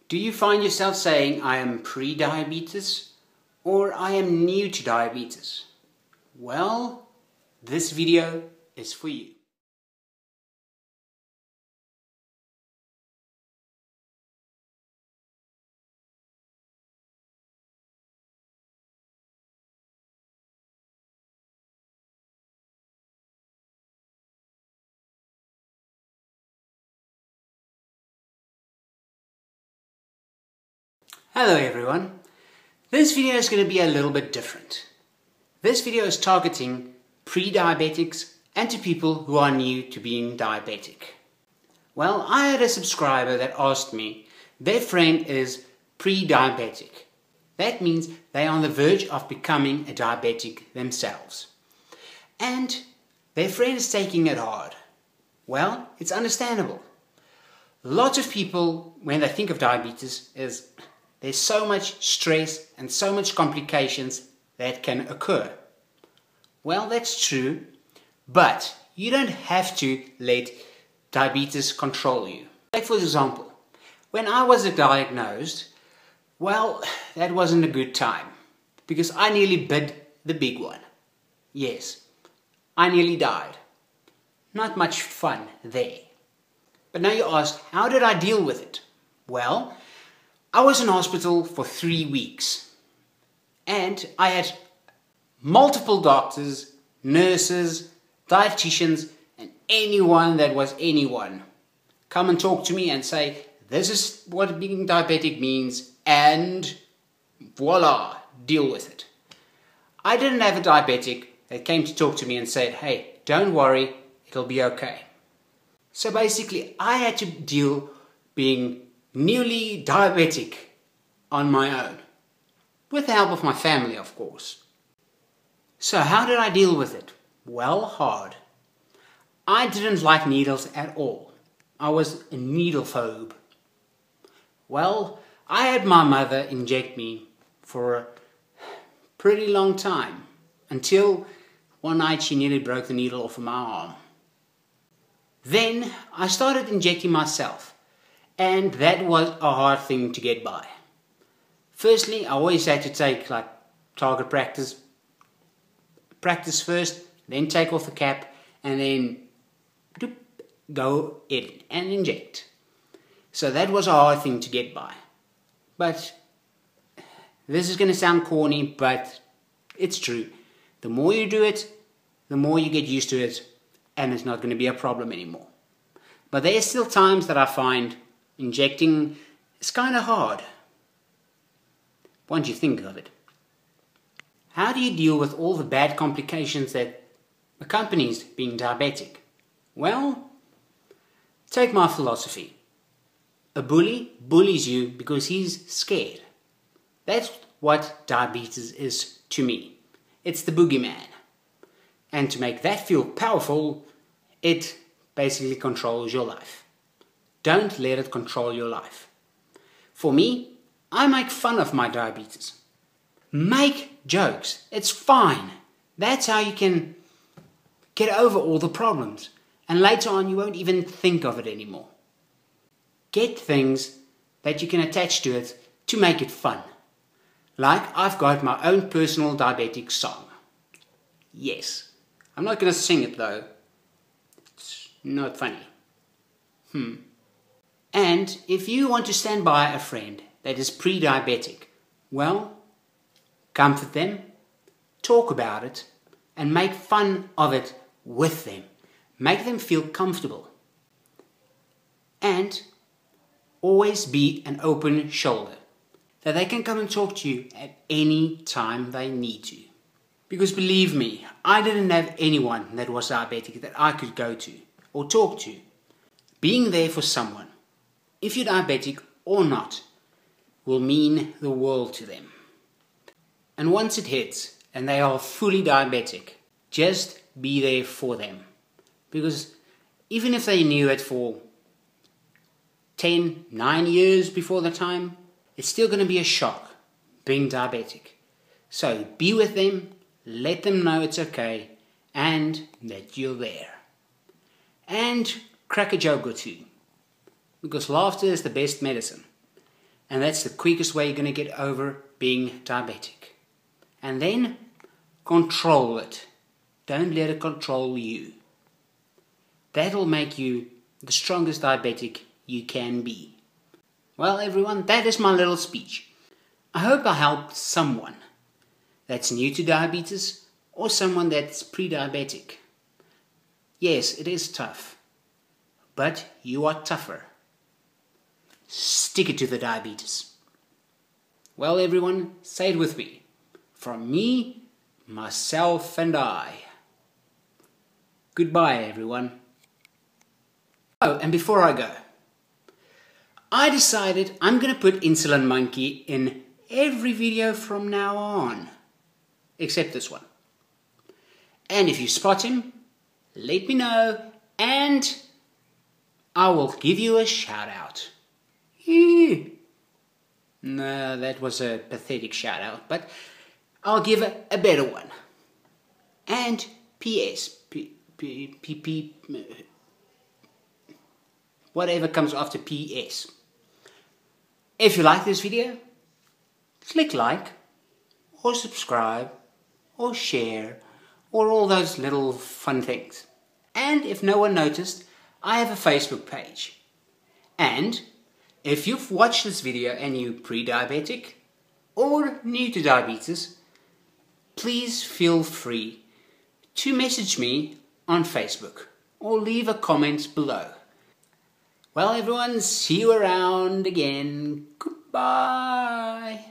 Do you find yourself saying, I am pre-diabetes or I am new to diabetes? Well, this video is for you. Hello everyone. This video is going to be a little bit different. This video is targeting pre-diabetics and to people who are new to being diabetic. Well, I had a subscriber that asked me, their friend is pre-diabetic. That means they are on the verge of becoming a diabetic themselves. And their friend is taking it hard. Well, it's understandable. Lots of people, when they think of diabetes, there's so much stress and so much complications that can occur. Well, that's true, but you don't have to let diabetes control you. Like for example, when I was diagnosed, well, that wasn't a good time because I nearly bit the big one. Yes, I nearly died. Not much fun there. But now you ask, how did I deal with it? Well, I was in hospital for 3 weeks and I had multiple doctors, nurses, dietitians and anyone that was anyone come and talk to me and say, this is what being diabetic means and voila, deal with it. I didn't have a diabetic that came to talk to me and said, hey, don't worry, it'll be okay. So basically I had to deal being newly diabetic on my own, with the help of my family, of course. So how did I deal with it? Well, hard. I didn't like needles at all. I was a needle phobe. Well, I had my mother inject me for a pretty long time, until one night she nearly broke the needle off of my arm. Then I started injecting myself. And that was a hard thing to get by. Firstly, I always had to take like target practice first, then take off the cap, and then go in and inject. So that was a hard thing to get by. But this is going to sound corny, but it's true. The more you do it, the more you get used to it, and it's not going to be a problem anymore. But there are still times that I find injecting is kind of hard once you think of it. How do you deal with all the bad complications that accompanies being diabetic? Well, take my philosophy. A bully bullies you because he's scared. That's what diabetes is to me. It's the boogeyman. And to make that feel powerful, it basically controls your life. Don't let it control your life. For me, I make fun of my diabetes. Make jokes. It's fine. That's how you can get over all the problems. And later on, you won't even think of it anymore. Get things that you can attach to it to make it fun. Like I've got my own personal diabetic song. Yes. I'm not going to sing it though. It's not funny. And if you want to stand by a friend that is pre-diabetic, well, comfort them, talk about it, and make fun of it with them. Make them feel comfortable. And always be an open shoulder, that they can come and talk to you at any time they need to. Because believe me, I didn't have anyone that was diabetic that I could go to or talk to. Being there for someone, if you're diabetic or not, will mean the world to them. And once it hits and they are fully diabetic, just be there for them. Because even if they knew it for 9 years before the time, it's still going to be a shock being diabetic. So be with them, let them know it's okay, and that you're there. And crack a joke or two. Because laughter is the best medicine. And that's the quickest way you're going to get over being diabetic. And then control it. Don't let it control you. That'll make you the strongest diabetic you can be. Well, everyone, that is my little speech. I hope I helped someone that's new to diabetes or someone that's pre-diabetic. Yes, it is tough, but you are tougher. Stick it to the diabetes. Well, everyone, say it with me. From me, myself, and I. Goodbye, everyone. Oh, and before I go, I decided I'm going to put Insulin Monkey in every video from now on, except this one. And if you spot him, let me know, and I will give you a shout out. No, that was a pathetic shout out, but I'll give a better one. And P.S. Whatever comes after P.S. If you like this video, click like, or subscribe, or share, or all those little fun things. And if no one noticed, I have a Facebook page. And if you've watched this video and you're pre-diabetic or new to diabetes, please feel free to message me on Facebook or leave a comment below. Well, everyone, see you around again. Goodbye.